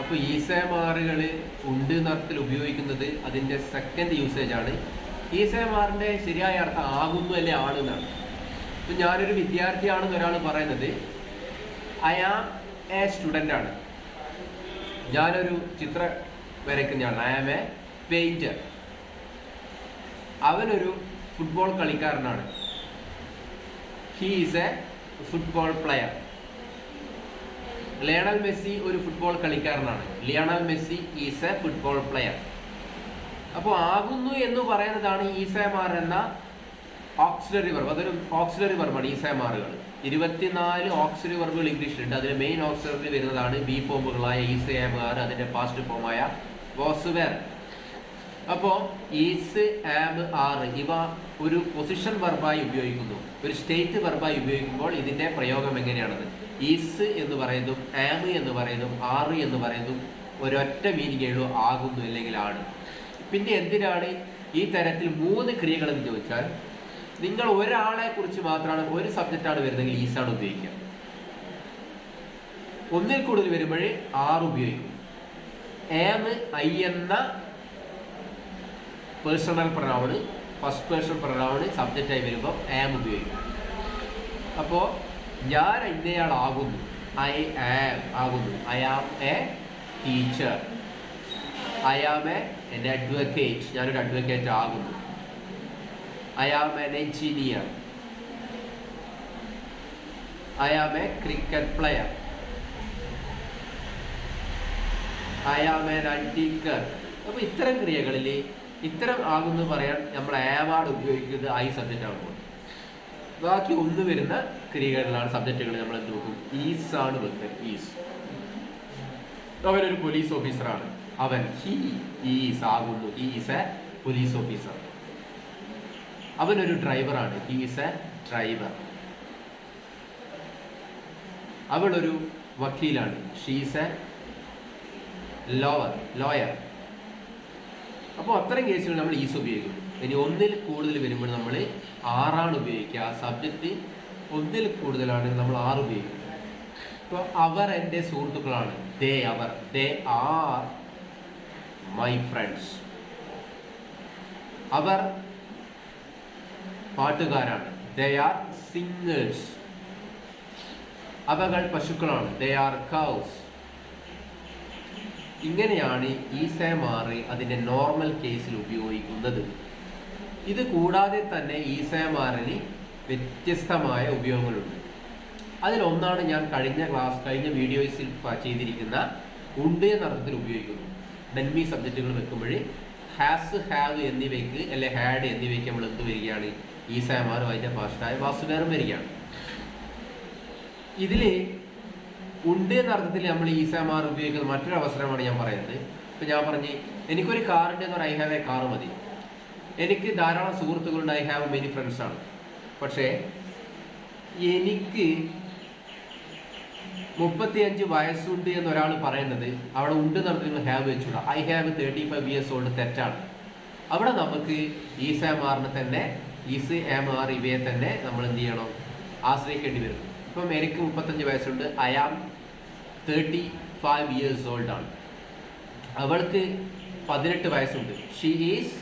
അപ്പോൾ ഈസേമാറുകൾ ഉണ്ട് എന്നർത്ഥത്തിൽ ഉപയോഗിക്കുന്നത് അതിൻ്റെ സെക്കൻഡ് യൂസേജ് ആണ്. ഈസേമാറിൻ്റെ ശരിയായ അർത്ഥം ആകുന്നു അല്ലെ ആണ് എന്നാണ്. ഇപ്പം ഞാനൊരു വിദ്യാർത്ഥിയാണെന്ന് ഒരാൾ പറയുന്നത് ഐ ആം എ സ്റ്റുഡൻ്റ് ആണ്. ഞാനൊരു ചിത്രം വരയ്ക്കുന്നയാളാണ്, ഐ ആം എ പെയിൻറ്റർ. അവനൊരു ഫുട്ബോൾ കളിക്കാരനാണ്, he is A football player. Lionel Messi ഒരു ഫുട്ബോൾ കളിക്കാരനാണ്, Lionel Messi is A football player. അപ്പോൾ ആകുന്നു എന്ന് പറയുന്നതാണ് ഈസേമാർ എന്ന ഓക്സിലറി വെർബ്. അതൊരു ഓക്സിലറി വെർബാണ് ഈസേമാറുകൾ. 24 ഓക്സിലറി വെർബുകൾ ഇംഗ്ലീഷിലുണ്ട്. അതിൽ മെയിൻ ഓക്സിലറി വരുന്നതാണ് ബി ഫോമുകളായ ഈസേമാർ, അതിൻ്റെ പാസ്റ്റ് ഫോമായ വാസ് വെർ. അപ്പോൾ ഈസ്, ആം, ആർ ഇവ ഒരു പൊസിഷൻ വെർബായി ഉപയോഗിക്കുന്നു, ഒരു സ്റ്റേറ്റ് വെർബായി ഉപയോഗിക്കുമ്പോൾ ഇതിൻ്റെ പ്രയോഗം എങ്ങനെയാണെന്ന്. ഈസ് എന്ന് പറയുന്നതും ആം എന്ന് പറയുന്നതും ആർ എന്ന് പറയുന്നതും ഒരൊറ്റ മീനിങ്ങേ ഉള്ളൂ, ആകുന്നു അല്ലെങ്കിൽ ആണ്. പിന്നെ എന്തിനാണ് ഈ തരത്തിൽ 3 ക്രിയകളെന്ന് ചോദിച്ചാൽ, നിങ്ങൾ ഒരാളെ കുറിച്ച് മാത്രമാണ്, ഒരു സബ്ജക്റ്റാണ് വരുന്നതെങ്കിൽ ഈസാണ് ഉപയോഗിക്കുക. ഒന്നിൽ കൂടുതൽ വരുമ്പോഴേ ആർ ഉപയോഗിക്കും. ആം, ഐ എന്ന personal pronoun, first person pronoun സബ്ജക്റ്റായി വരുമ്പോൾ ആം ഉപയോഗിക്കും. അപ്പോൾ ഞാൻ ഇന്നയാളാകുന്നു, ഐ ആം ആകുന്നു. I am a teacher, I am an advocate, ഞാനൊരു അഡ്വക്കേറ്റ് ആകുന്നു. I am an engineer, I am a cricket player, I am an advocate. അപ്പോൾ ഇത്തരം ക്രിയകളിൽ ഇത്തരം ആകുന്നു പറയാൻ നമ്മൾ ആവാർഡ് ഉപയോഗിക്കുന്നത് ഐ സബ്ജക്റ്റ് ആകുമ്പോൾ. ബാക്കി ഒന്ന് വരുന്ന ക്രിയകളിലാണ് സബ്ജക്റ്റുകൾ നമ്മൾ എന്ത് നോക്കും, ഈസ് ആണ് വെക്കുക. ഈസ്. അവനൊരു പോലീസ് ഓഫീസറാണ്, അവൻ, ഹി ഈസ് ആകുന്നു, he is A police officer. അവനൊരു ഡ്രൈവറാണ്, ഹി ഈസ് എ ഡ്രൈവർ. അവളൊരു വക്കീലാണ്, ഷീ ഈസ് എ ലോയർ. അപ്പോൾ അത്തരം കേസുകൾ നമ്മൾ ഈസ് ഉപയോഗിക്കും. ഇനി ഒന്നിൽ കൂടുതൽ വരുമ്പോൾ നമ്മൾ ആറാണ് ഉപയോഗിക്കുക. സബ്ജക്റ്റ് ഒന്നിൽ കൂടുതലാണെങ്കിൽ നമ്മൾ ആറ് ഉപയോഗിക്കും. ഇപ്പോൾ അവർ എൻ്റെ സുഹൃത്തുക്കളാണ്, ദേ അവർ, ദേ ആർ മൈ ഫ്രണ്ട്സ്. അവർ പാട്ടുകാരാണ്, ദേ ആർ സിംഗേഴ്സ്. അവകൾ പശുക്കളാണ്, ദേ ആർ കൗസ്. ഇങ്ങനെയാണ് ഈസേമാർ അതിൻ്റെ നോർമൽ കേസിൽ ഉപയോഗിക്കുന്നത്. ഇത് കൂടാതെ തന്നെ ഈസേമാറിന് വ്യത്യസ്തമായ ഉപയോഗങ്ങളുണ്ട്. അതിലൊന്നാണ് ഞാൻ കഴിഞ്ഞ വീഡിയോസിൽ ചെയ്തിരിക്കുന്ന ഉണ്ട് എന്ന അർത്ഥത്തിൽ ഉപയോഗിക്കുന്നു. ഡെൻമി സബ്ജക്റ്റുകൾ വെക്കുമ്പോൾ ഹാസ്, ഹാവ് എന്നിവയ്ക്ക് അല്ലെ ഹാഡ് എന്നിവയ്ക്ക് നമ്മൾ എന്ത് വരികയാണ്, ഈസേമാറും അതിൻ്റെ ഭാഷയായ വാസുവേറും വരികയാണ്. ഇതിൽ ഉണ്ട് എന്ന അർത്ഥത്തിൽ നമ്മൾ ഈസേമാർ ഉപയോഗിക്കുന്ന മറ്റൊരു അവസരമാണ് ഞാൻ പറയുന്നത്. ഇപ്പം ഞാൻ പറഞ്ഞ് എനിക്കൊരു കാറുണ്ട് എന്ന് പറഞ്ഞാൽ ഐ ഹാവ് എ കാർ മതി. എനിക്ക് ധാരാളം സുഹൃത്തുക്കളുണ്ട്, ഐ ഹാവ് മെനി ഫ്രണ്ട്സ് ആണ്. പക്ഷേ എനിക്ക് 35 വയസ്സുണ്ട് എന്നൊരാൾ പറയുന്നത് അവിടെ ഉണ്ട് എന്ന് നിങ്ങൾ ഹാവ് വെച്ചുകൂടാ. ഐ ഹാവ് 35 ഇയേഴ്സ് ഓൾഡ് തെറ്റാണ്. അവിടെ നമുക്ക് ഈസേമാറിനെ തന്നെ, ഈസ്, ആം, ആർ ഇവയെ തന്നെ നമ്മൾ എന്ത് ചെയ്യണം, ആശ്രയിക്കേണ്ടി വരും. ഇപ്പം എനിക്ക് 35 വയസ്സുണ്ട്, ഐ ആം 35 ഇയേഴ്സ് ഓൾഡ് ആണ്. അവൾക്ക് 18 വയസ്സുണ്ട്, ഷീ ഈസ്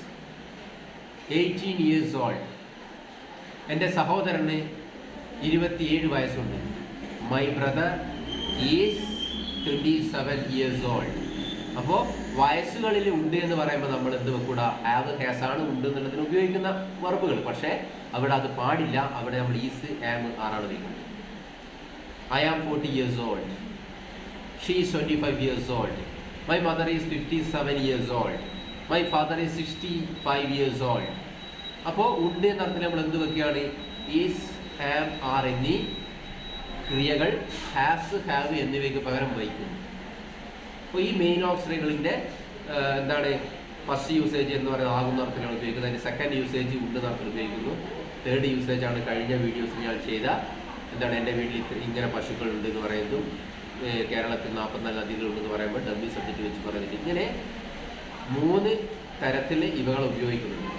18 ഇയേഴ്സ് ഓൾഡ്. എൻ്റെ സഹോദരന് 27 വയസ്സുണ്ട്, my brother is 27 years old. അപ്പോൾ വയസ്സുകളിൽ ഉണ്ട് എന്ന് പറയുമ്പോൾ നമ്മൾ എന്ത് വെക്കൂടാ, ഹാവ്, ഹാസ് ആണ് ഉണ്ട് എന്നുള്ളതിന് ഉപയോഗിക്കുന്ന വെർബുകൾ. പക്ഷേ അവിടെ അത് പാടില്ല. അവിടെ നമ്മൾ ഈസ്, ആം, ആറാണ് വയ്ക്കുന്നത്. I am 40 years old. She is 25 years old. My mother is 57 years old. My father is 65 years old. അപ്പോൾ ഉണ്ട് എന്ന അർത്ഥത്തിൽ നമ്മൾ എന്ത് വെക്കുകയാണ്, ഈസ്, ആം, ആർ എന്നീ ക്രിയകൾ ഹാസ്, ഹാവ് എന്നിവയ്ക്ക് പകരം വഹിക്കുന്നു. അപ്പോൾ ഈ മെയിൻ ഓക്സിലറികളിൻ്റെ എന്താണ് ഫസ്റ്റ് യൂസേജ് എന്ന് പറയുന്നത് ആകുന്ന അർത്ഥത്തിലാണ് ഉപയോഗിക്കുന്നത്. അതിൻ്റെ സെക്കൻഡ് യൂസേജ് ഉണ്ട് എന്ന അർത്ഥത്തിൽ ഉപയോഗിക്കുന്നു. തേർഡ് യൂസേജ് ആണ് കഴിഞ്ഞ വീഡിയോസിൽ ഞാൻ ചെയ്ത എന്താണ്, എൻ്റെ വീട്ടിൽ ഇങ്ങനെ പശുക്കളുണ്ട് എന്ന് പറയുന്നതും കേരളത്തിൽ 44 നദികളുണ്ടെന്ന് പറയുമ്പോൾ ഡബ്ല്യു സബ്ജക്റ്റ് വെച്ച് പറയുന്നത്. ഇങ്ങനെ 3 തരത്തിൽ ഇവകൾ ഉപയോഗിക്കുന്നുണ്ട്.